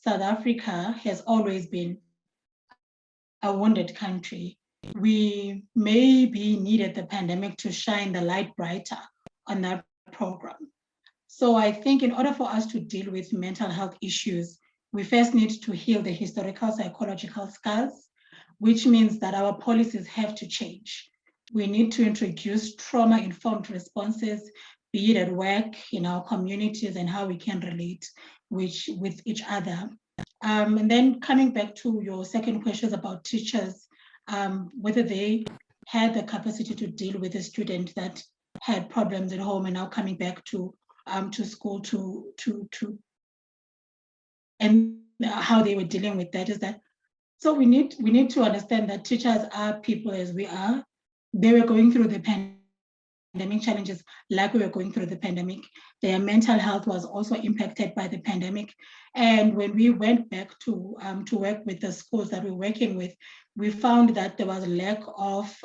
South Africa has always been a wounded country. We maybe needed the pandemic to shine the light brighter on that program. So I think in order for us to deal with mental health issues, we first need to heal the historical psychological scars, which means that our policies have to change. We need to introduce trauma-informed responses, be it at work, in our communities, and how we can relate with each other. And then coming back to your second question about teachers, whether they had the capacity to deal with a student that had problems at home and now coming back to school and how they were dealing with that is that. So we need to understand that teachers are people as we are. They were going through the pandemic challenges like we were going through the pandemic. Their mental health was also impacted by the pandemic. And when we went back to work with the schools that we're working with, we found that there was a lack of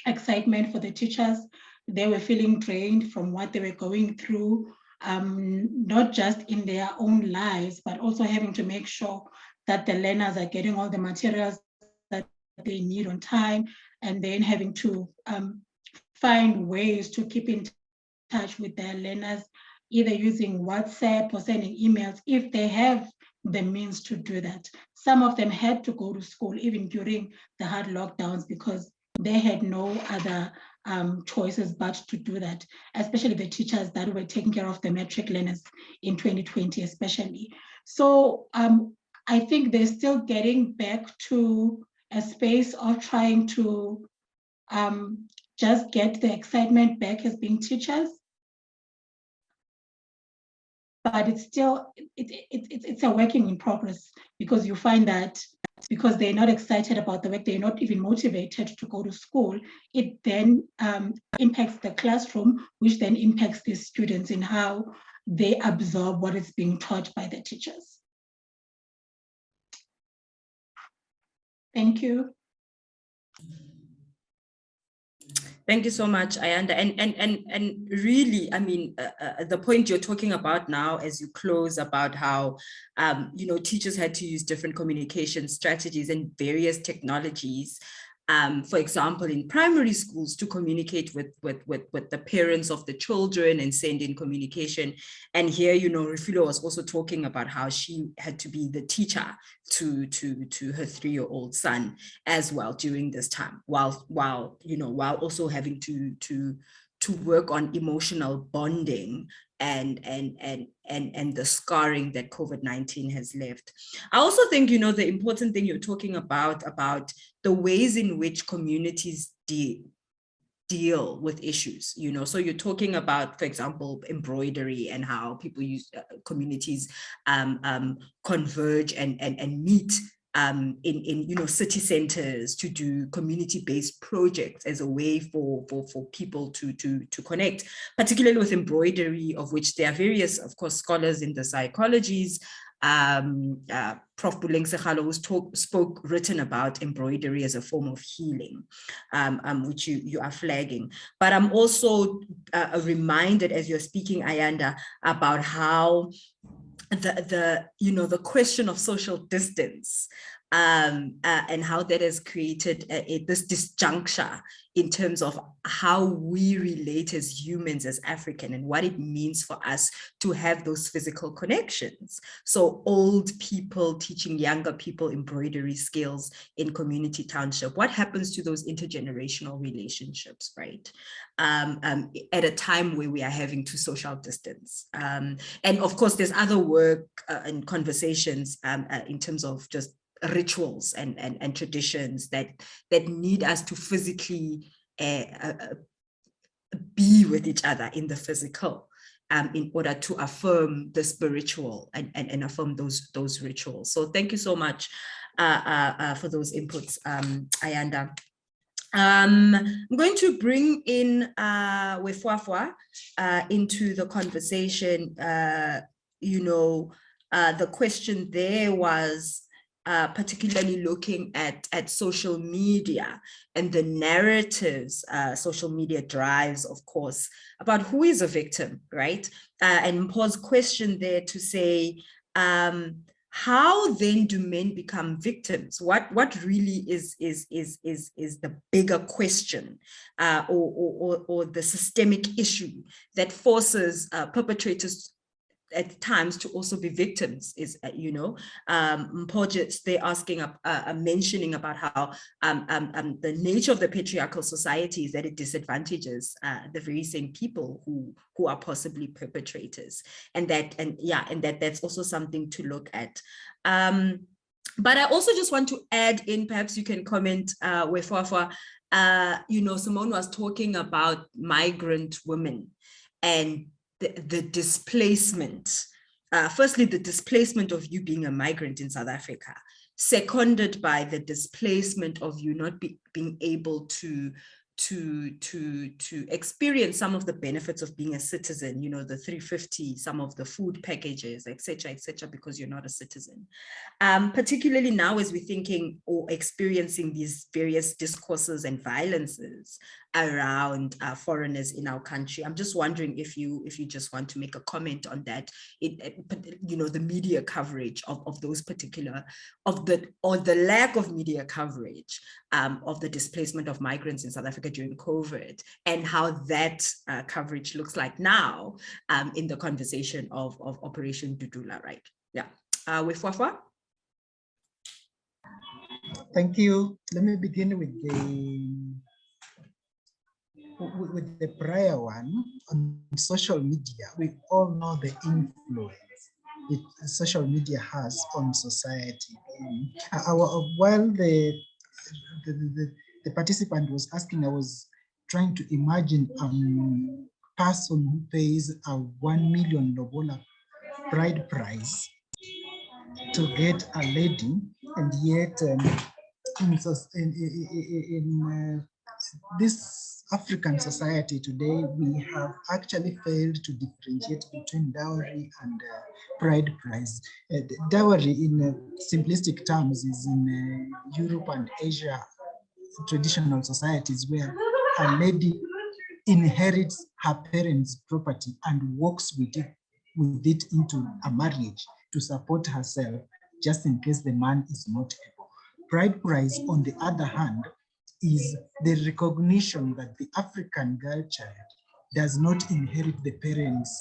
excitement for the teachers. They were feeling drained from what they were going through, not just in their own lives, but also having to make sure that the learners are getting all the materials that they need on time, and then having to find ways to keep in touch with their learners, either using WhatsApp or sending emails if they have the means to do that. Some of them had to go to school even during the hard lockdowns because they had no other choices but to do that, especially the teachers that were taking care of the matric learners in 2020 especially. So I think they're still getting back to a space of trying to just get the excitement back as being teachers. But it's still, it's a working in progress, because you find that because they're not excited about the work, they're not even motivated to go to school, it then impacts the classroom, which then impacts the students in how they absorb what is being taught by the teachers. Thank you. Thank you so much, Ayanda. And really, I mean, the point you're talking about now as you close about how, teachers had to use different communication strategies and various technologies, for example, in primary schools to communicate with the parents of the children and send in communication. And here, Refilo was also talking about how she had to be the teacher to her 3-year-old son as well during this time, while also having to work on emotional bonding and the scarring that COVID-19 has left. I also think, the important thing you're talking about the ways in which communities deal with issues, so you're talking about, for example, embroidery and how people use communities converge and meet in city centers to do community-based projects as a way for people to connect, particularly with embroidery, of which there are various, of course, scholars in the psychologies. Prof. Buleng Sekgalo written about embroidery as a form of healing, which you are flagging. But I'm also reminded as you're speaking, Ayanda, about how the question of social distance and how that has created this disjuncture in terms of how we relate as humans, as African, and what it means for us to have those physical connections. So old people teaching younger people embroidery skills in community township. What happens to those intergenerational relationships, right? At a time where we are having to social distance. And of course, there's other work and conversations in terms of just rituals and traditions that need us to physically be with each other in the physical in order to affirm the spiritual and affirm those rituals. So thank you so much for those inputs, Ayanda. I'm going to bring in Wefwafwa into the conversation. The question there was particularly looking at social media and the narratives social media drives, of course, about who is a victim, right? And Paul's question there to say, how then do men become victims? What really is the bigger question, or the systemic issue that forces perpetrators at times to also be victims? Is Mpojit, they're asking, mentioning about how the nature of the patriarchal society is that it disadvantages the very same people who are possibly perpetrators, and that's also something to look at. But I also just want to add in, perhaps you can comment, Wefuafa, Simone was talking about migrant women and the displacement. Firstly, the displacement of you being a migrant in South Africa, seconded by the displacement of you not being able to experience some of the benefits of being a citizen, the 350, some of the food packages, etc., because you're not a citizen. Particularly now, as we're thinking or experiencing these various discourses and violences around foreigners in our country. I'm just wondering if you just want to make a comment on that, the media coverage of those particular, or the lack of media coverage of the displacement of migrants in South Africa during COVID, and how that coverage looks like now in the conversation of Operation Dudula, right? Yeah. Wefuafa? Thank you. Let me begin with the prior one on social media. We all know the influence social media has on society. While the participant was asking, I was trying to imagine a person who pays a 1 million Lobola bride price to get a lady, and yet in this African society today, we have actually failed to differentiate between dowry and bride price. Dowry, in simplistic terms, is in Europe and Asia traditional societies, where a lady inherits her parents' property and works with it into a marriage to support herself, just in case the man is not able. Bride price, on the other hand, is the recognition that the African girl child does not inherit the parents,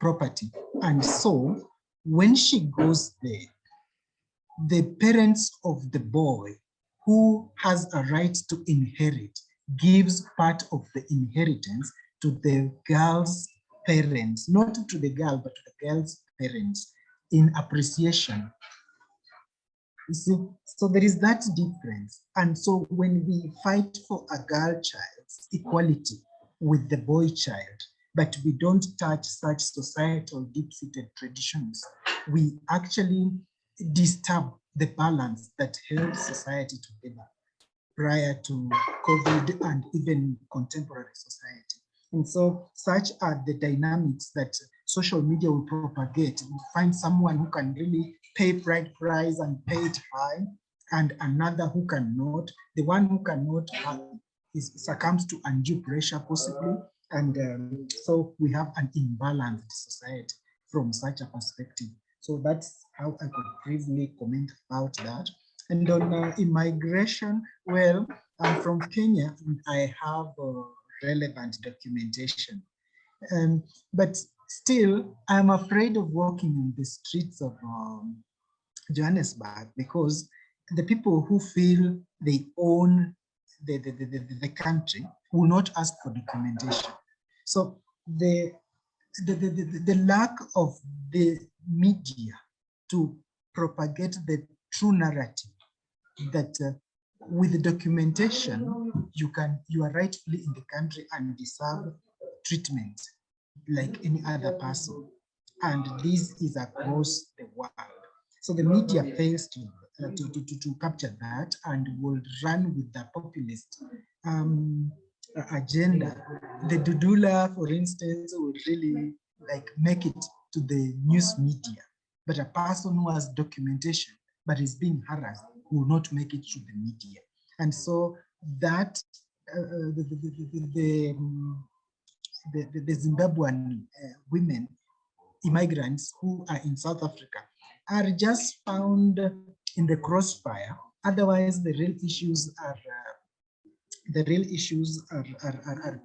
property. And so when she goes there, the parents of the boy who has a right to inherit gives part of the inheritance to the girl's parents, not to the girl, but to the girl's parents, in appreciation. You see, so there is that difference. And so when we fight for a girl child's equality with the boy child, but we don't touch such societal deep-seated traditions, we actually disturb the balance that held society together prior to COVID and even contemporary society. And so such are the dynamics that social media will propagate. You find someone who can really pay bride price and pay it high, and another who cannot. The one who cannot succumbs to undue pressure possibly. And so we have an imbalanced society from such a perspective. So that's how I could briefly comment about that. And on immigration, well, I'm from Kenya and I have relevant documentation. But still, I'm afraid of walking in the streets of Johannesburg, because the people who feel they own the country will not ask for documentation. So the lack of the media to propagate the true narrative that with the documentation, you are rightfully in the country and deserve treatment like any other person. And this is across the world. So the media fails to capture that and will run with the populist agenda. The Dudula, for instance, would really make it to the news media. But a person who has documentation but is being harassed will not make it to the media. And so that the Zimbabwean women, immigrants who are in South Africa, are just found in the crossfire. Otherwise, the real issues are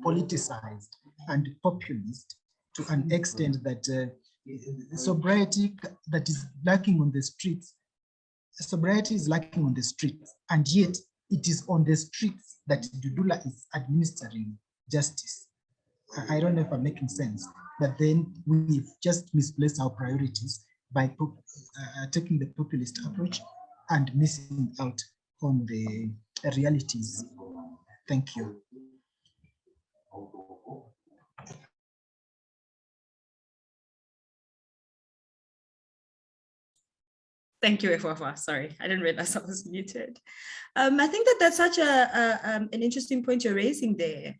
politicized and populist to an extent that sobriety that is lacking on the streets. Sobriety is lacking on the streets, and yet it is on the streets that Dudula is administering justice. I don't know if I'm making sense, but then we've just misplaced our priorities by taking the populist approach and missing out on the realities. Thank you. Thank you, Efwafa. Sorry, I didn't realize I was muted. I think that that's such an interesting point you're raising there.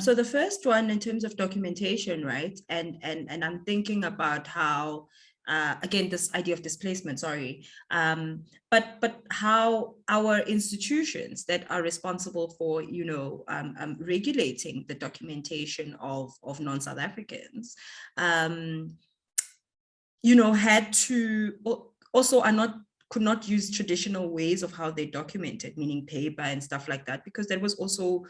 So the first one in terms of documentation, right? And I'm thinking about how, again, this idea of displacement, sorry, but how our institutions that are responsible for, you know, regulating the documentation of non-South Africans, you know, had to also could not use traditional ways of how they documented, meaning paper and stuff like that, because that was also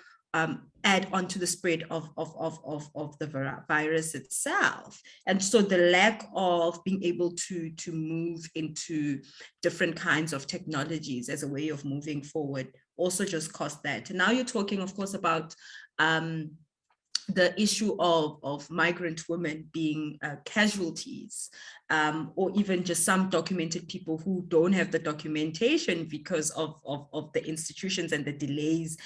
add on to the spread of the virus itself. And so the lack of being able to move into different kinds of technologies as a way of moving forward also just caused that. And now you're talking, of course, about the issue of migrant women being casualties, or even just some documented people who don't have the documentation because of the institutions and the delays,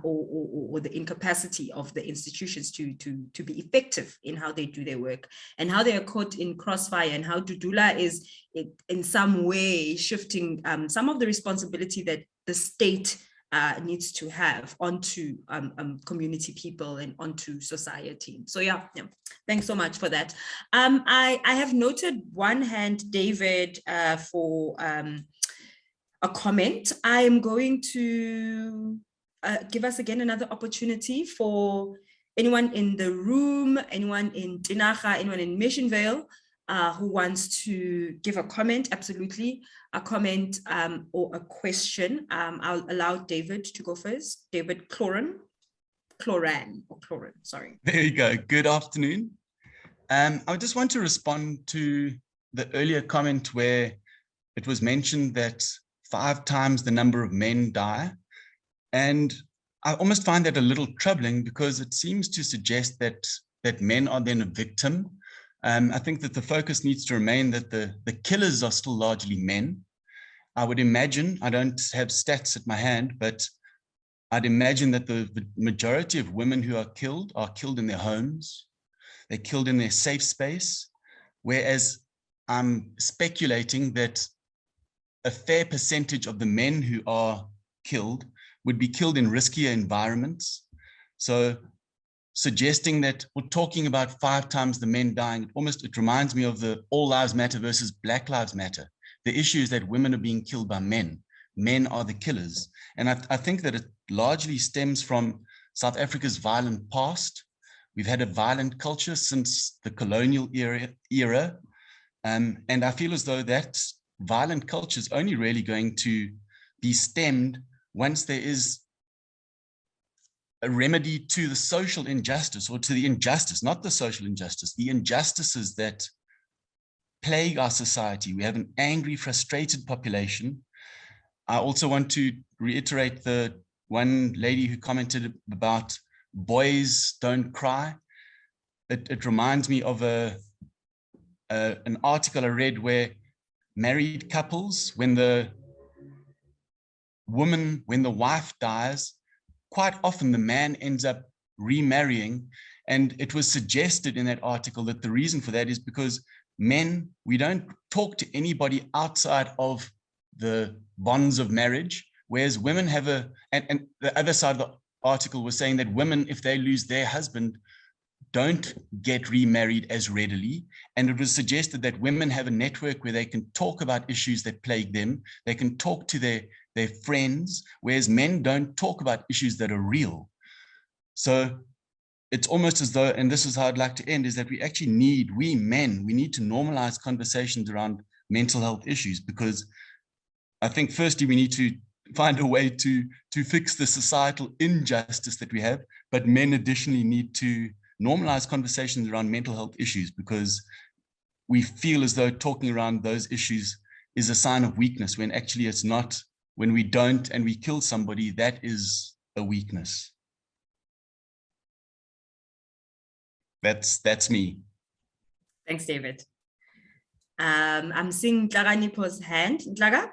or the incapacity of the institutions to be effective in how they do their work, and how they are caught in crossfire, and how Dudula is in some way shifting some of the responsibility that the state needs to have onto community people and onto society. So yeah, thanks so much for that. I have noted one hand, David, for a comment. I am going to give us again another opportunity for anyone in the room, anyone in Tinaga, anyone in Mission Vale, who wants to give a comment. Absolutely, a comment or a question. I'll allow David to go first. David Cloran, sorry. There you go. Good afternoon. I just want to respond to the earlier comment where it was mentioned that 5 times the number of men die. And I almost find that a little troubling, because it seems to suggest that men are then a victim. I think that the focus needs to remain that the killers are still largely men. I would imagine, I don't have stats at my hand, but I'd imagine that the majority of women who are killed in their homes. They're killed in their safe space, whereas I'm speculating that a fair percentage of the men who are killed would be killed in riskier environments. So suggesting that we're talking about 5 times the men dying, it reminds me of the All Lives Matter versus Black Lives Matter. The issue is that women are being killed by men. Men are the killers. And I think that it largely stems from South Africa's violent past. We've had a violent culture since the colonial era. And I feel as though that violent culture is only really going to be stemmed once there is a remedy to the social injustice, or to the injustice, not the social injustice, the injustices that plague our society. We have an angry, frustrated population. I also want to reiterate the one lady who commented about boys don't cry. It reminds me of an article I read where married couples, when the wife dies, quite often the man ends up remarrying. And it was suggested in that article that the reason for that is because men, we don't talk to anybody outside of the bonds of marriage, whereas women have and the other side of the article was saying that women, if they lose their husband, don't get remarried as readily. And it was suggested that women have a network where they can talk about issues that plague them. They can talk to their friends, whereas men don't talk about issues that are real. So it's almost as though, and this is how I'd like to end, is that we actually need, we men, we need to normalize conversations around mental health issues, because I think firstly, we need to find a way to fix the societal injustice that we have, but men additionally need to normalize conversations around mental health issues, because we feel as though talking around those issues is a sign of weakness, when actually it's not. When we don't and we kill somebody, that is a weakness. That's me. Thanks, David. I'm seeing Ntlaga Nipo's hand. Ntlaga?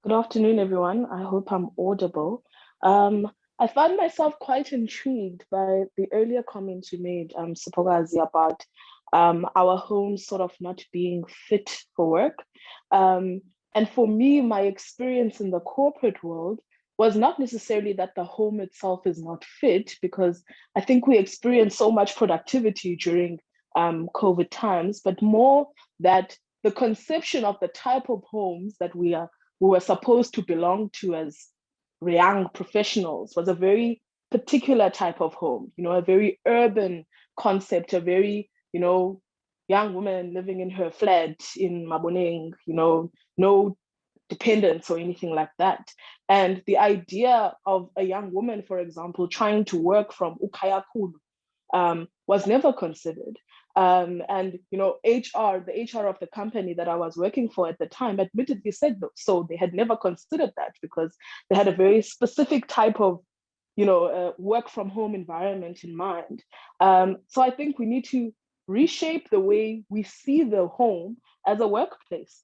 Good afternoon, everyone. I hope I'm audible. I found myself quite intrigued by the earlier comments you made, Sipogazi, about our homes sort of not being fit for work. And for me, my experience in the corporate world was not necessarily that the home itself is not fit, because I think we experienced so much productivity during COVID times, but more that the conception of the type of homes that we were supposed to belong to as young professionals was a very particular type of home, a very urban concept, a very, young woman living in her flat in Maboneng, no dependence or anything like that. And the idea of a young woman, for example, trying to work from Ukaya Kulu was never considered. And the HR of the company that I was working for at the time admittedly said so. They had never considered that because they had a very specific type of work from home environment in mind. So I think we need to reshape the way we see the home as a workplace,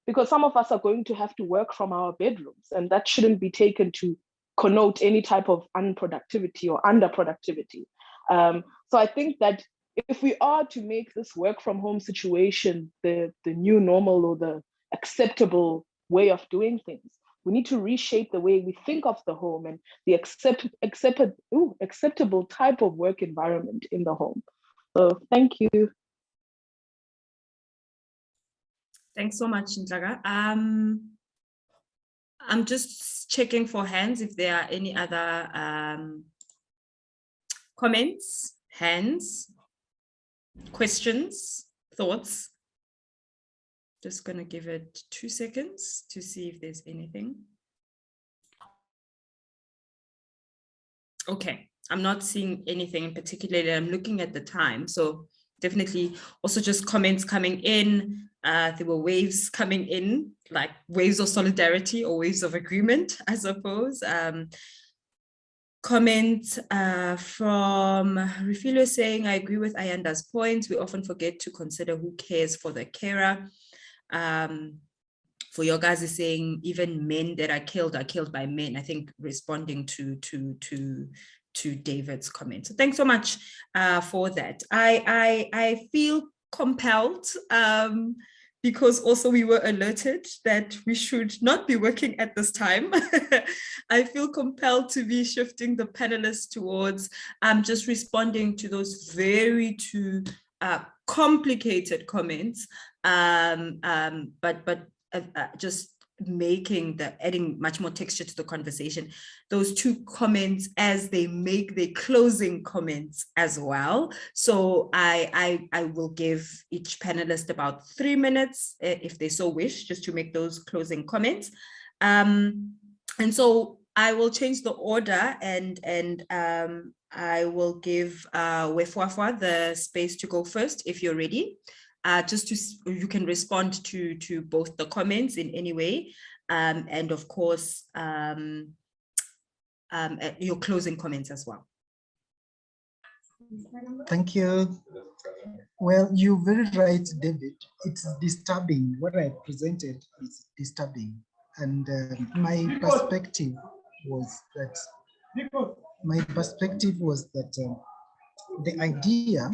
because some of us are going to have to work from our bedrooms, and that shouldn't be taken to connote any type of unproductivity or underproductivity. So I think that if we are to make this work from home situation the new normal or the acceptable way of doing things, we need to reshape the way we think of the home and the acceptable type of work environment in the home. So thank you. Thanks so much, Ntlaga. I'm just checking for hands if there are any other comments, hands, questions, thoughts. Just gonna give it 2 seconds to see if there's anything. Okay, I'm not seeing anything in particular. I'm looking at the time, so definitely also just comments coming in. There were waves coming in, like waves of solidarity or waves of agreement, I suppose. Comment from Refilo saying, I agree with Ayanda's points. We often forget to consider who cares for the carer. For your guys is saying even men that are killed by men, I think responding to David's comment. So thanks so much for that. I feel compelled because also we were alerted that we should not be working at this time. I feel compelled to be shifting the panelists towards just responding to those very two complicated comments, but just adding much more texture to the conversation, those two comments as they make their closing comments as well. So I will give each panelist about 3 minutes, if they so wish, just to make those closing comments. And so I will change the order and I will give Wefwafwa the space to go first if you're ready. You can respond to both the comments in any way, and of course your closing comments as well. Thank you. Well, you're very right, David. It's disturbing. What I presented is disturbing, and my perspective was that the idea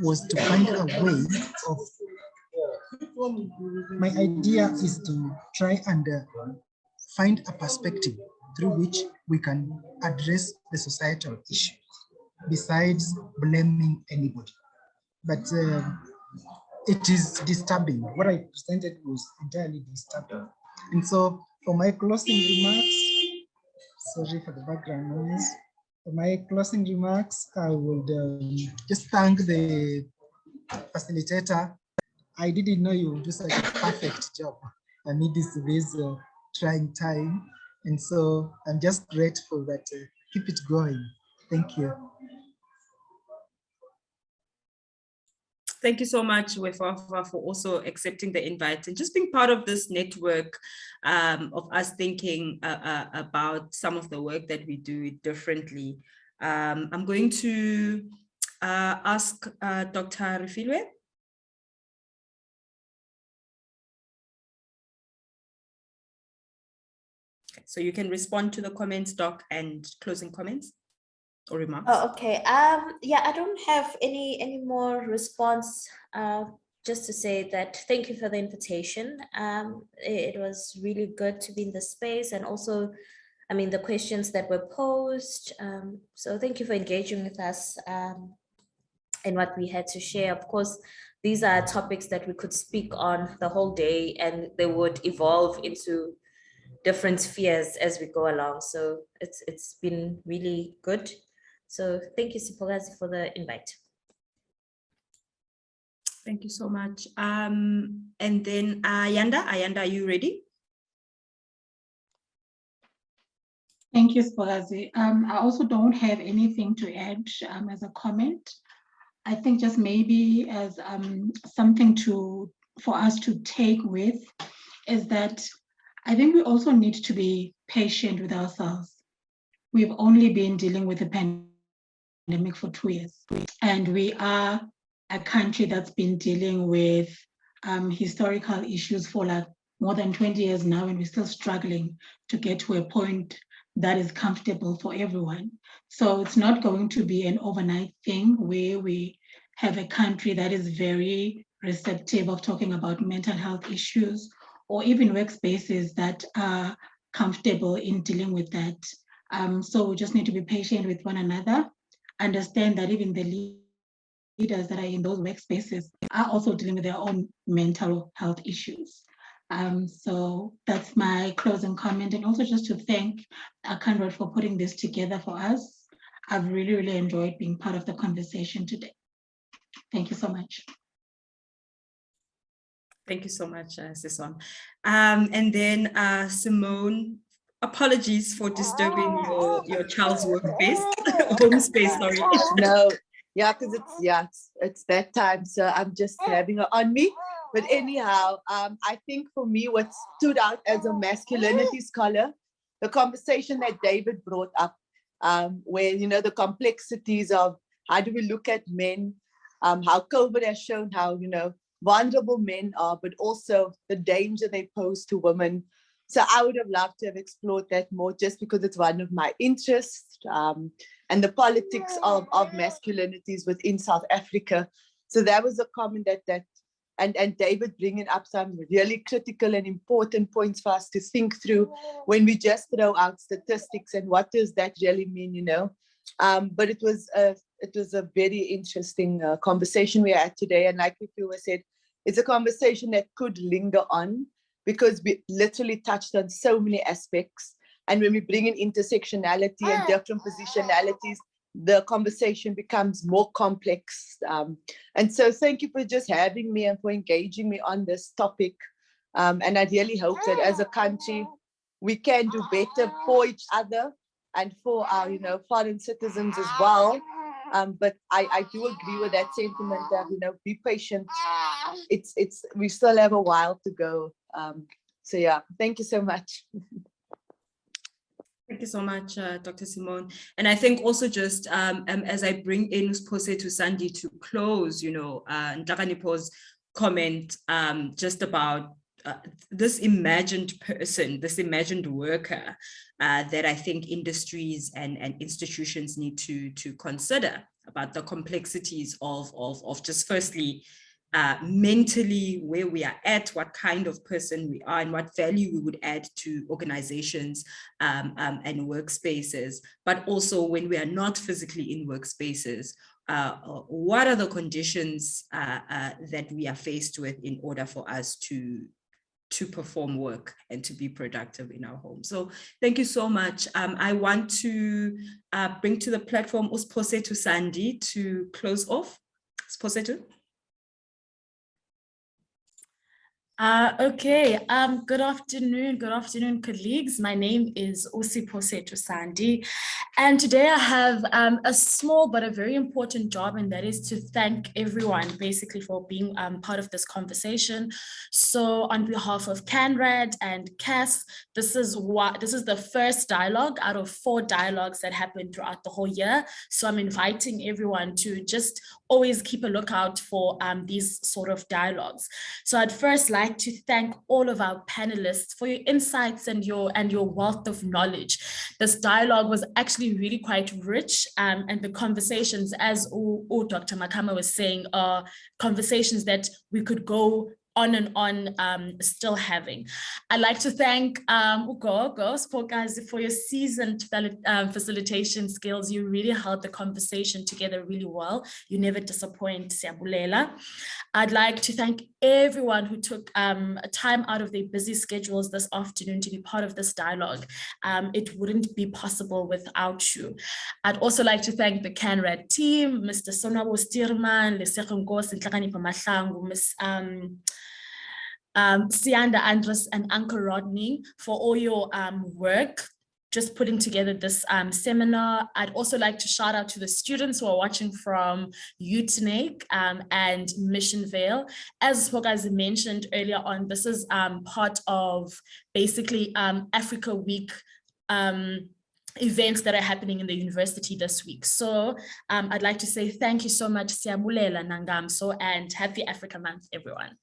was to find a way of, my idea is to try and find a perspective through which we can address the societal issues besides blaming anybody. But it is disturbing. What I presented was entirely disturbing. And so for my closing remarks, Sorry for the background noise. For my closing remarks, I would just thank the facilitator. I didn't know you would do such a perfect job amid this trying time. And so I'm just grateful that keep it going. Thank you. Thank you so much, Wefafa, for also accepting the invite and just being part of this network of us thinking about some of the work that we do differently. I'm going to ask Dr. Refilwe. So you can respond to the comments, Doc, and closing comments or remarks. Oh, okay. Yeah, I don't have any more response. Just to say that thank you for the invitation. It was really good to be in the space, and also, I mean, the questions that were posed. So thank you for engaging with us and what we had to share. Of course, these are topics that we could speak on the whole day, and they would evolve into different spheres as we go along. So it's been really good. So thank you, Sipogazi, for the invite. Thank you so much. And then Ayanda, are you ready? Thank you, Sipogazi. I also don't have anything to add as a comment. I think just maybe as something for us to take with is that I think we also need to be patient with ourselves. We've only been dealing with the pandemic for 2 years, and we are a country that's been dealing with historical issues for like more than 20 years now, and we're still struggling to get to a point that is comfortable for everyone. So it's not going to be an overnight thing where we have a country that is very receptive of talking about mental health issues, or even workspaces that are comfortable in dealing with that. So we just need to be patient with one another, understand that even the leaders that are in those workspaces are also dealing with their own mental health issues. So that's my closing comment, and also just to thank Conrad for putting this together for us. I've really, really enjoyed being part of the conversation today. Thank you so much. Thank you so much, Sison. And then Simone, apologies for disturbing your child's workspace, home space, sorry. No, yeah, because it's that time, so I'm just having it on me. But anyhow, I think for me, what stood out as a masculinity scholar, the conversation that David brought up, where, you know, the complexities of how do we look at men, how COVID has shown how, you know, vulnerable men are, but also the danger they pose to women. So I would have loved to have explored that more, just because it's one of my interests, and the politics of masculinities within South Africa. So that was a comment and David bringing up some really critical and important points for us to think through when we just throw out statistics and what does that really mean, you know. But it was a very interesting conversation we had today, and like Refilwe said, it's a conversation that could linger on, because we literally touched on so many aspects. And when we bring in intersectionality and different positionalities, the conversation becomes more complex. And so thank you for just having me and for engaging me on this topic. And I really hope that as a country, we can do better for each other and for our, you know, foreign citizens as well. But I do agree with that sentiment that, you know, be patient. We still have a while to go. So yeah, thank you so much. Thank you so much, Dr. Simone. And I think also just as I bring in Spose to Sandy to close, you know, Ntakanipo's comment just about this imagined person, this imagined worker that I think industries and institutions need to consider about the complexities of just firstly, mentally where we are at, what kind of person we are, and what value we would add to organizations and workspaces, but also when we are not physically in workspaces, what are the conditions that we are faced with in order for us to to perform work and to be productive in our home. So thank you so much. I want to bring to the platform Usposetu Sandi to close off. Usposetu. Okay, good afternoon, colleagues. My name is Usposetu Sandi, and today I have a small but a very important job, and that is to thank everyone basically for being part of this conversation. So on behalf of CANRAD and CAS, this is the first dialogue out of 4 dialogues that happened throughout the whole year. So I'm inviting everyone to just always keep a lookout for these sort of dialogues. So I'd first like to thank all of our panelists for your insights and your wealth of knowledge. This dialogue was actually really quite rich, and the conversations, as Dr. Makama was saying, are conversations that we could go on and on still having. I'd like to thank Ugogo Spokazi for your seasoned facilitation skills. You really held the conversation together really well. You never disappoint, Siyabulela. I'd like to thank everyone who took time out of their busy schedules this afternoon to be part of this dialogue. It wouldn't be possible without you. I'd also like to thank the CANRAD team, Mr. Sonabo Stirman, Lesego Nkosi Nhlakanipho Mahlangu, Ms. Sianda Andres and Uncle Rodney for all your work just putting together this seminar. I'd also like to shout out to the students who are watching from UTNEC and Mission Vale. As Spokazi mentioned earlier on, this is part of basically Africa Week events that are happening in the university this week. So I'd like to say thank you so much, Siyabulela Nangamso, and happy Africa Month, everyone.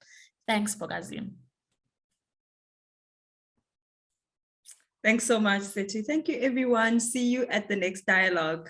Thanks, Spokazi. Thanks so much, Setu. Thank you, everyone. See you at the next dialogue.